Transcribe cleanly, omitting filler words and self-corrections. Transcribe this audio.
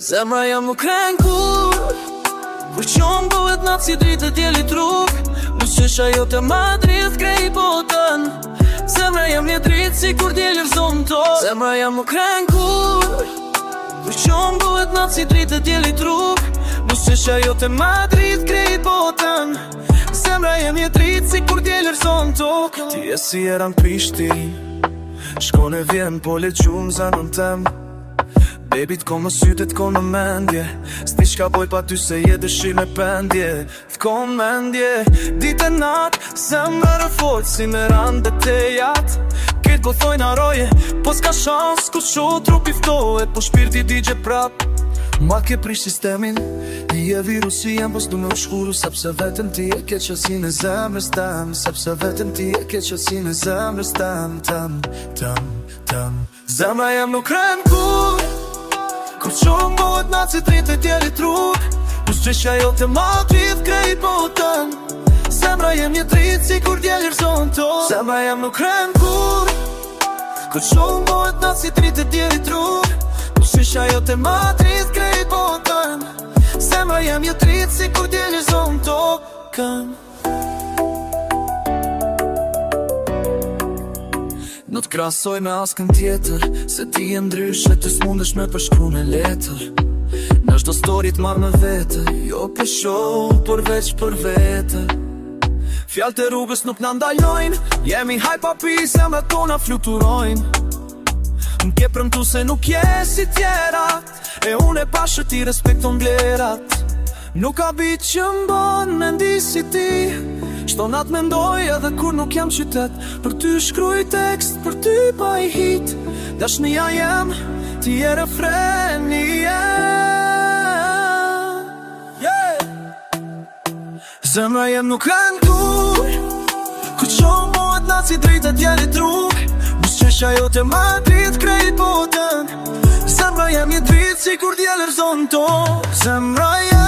Zemra jam nuk kren kur Kur qonë bëhet natë si dritë djeli truk Nuk qesha jo të Madrid krej botën Zemra jam një dritë si kur djeli rëzon to Zemra jam nuk kren kur Kur qonë bëhet natë si dritë djeli truk Nuk qesha jo të Madrid krej botën Zemra jam një dritë si kur djeli rëzon to Ti e si eran Prishti Shkone vjen po le qumë zanën tem Baby t'ko më syte, t'ko në mendje S'ti shka boj pa ty se je dëshir me pendje T'ko në mendje Dite nat Zemra rëfojt si me rande te jat Ketë gothojnë aroje Po s'ka shans ku qo trupi ftohet Po shpirti digje prap Ma ke prish sistemin Je virusi jem pos du me u shkuru Sepse vetën ti e ke qësin e zemrës tem Sepse vetën ti e ke qësin e zemrës tem Zemra jem nuk krem kur Kur qonë bëhet natë si dritë e djeli truk Nuk qesha jo të Madrid krejt botën Zemra jem një dritë si kur djeli rëzon to Zemra jem nuk krem kur Kur qonë bëhet natë si dritë e djeli truk Nuk qesha jo të Madrid krejt botën Zemra jem një dritë si kur djeli rëzon to Nuk t'krasoj me askën tjetër Se ti e ndryshe të s'mundesh me përshkru në letër Në shdo story t'marrë me vete Jo për show, por veç për vete Fjallë të rrugës nuk në ndalojnë Jemi haj papi, zemrat tona fluturojnë M'ke premtu se nuk je si tjerat E unë e pashë ti respekton vlerat Nuk ka bit që m'bon me ndi si ti Shtonat me ndoj edhe kur nuk jam qytet Për ty shkruj tekst, për ty pa i hit Dashnia jem, ti e refreni Zemra jem nuk kren kur Ku qonë bëhet natë si dritë e djeli truk Nuk qesha jo të Madrid krejt botën Zemra jem një dritë si kur djeli rëzon to Zemra jem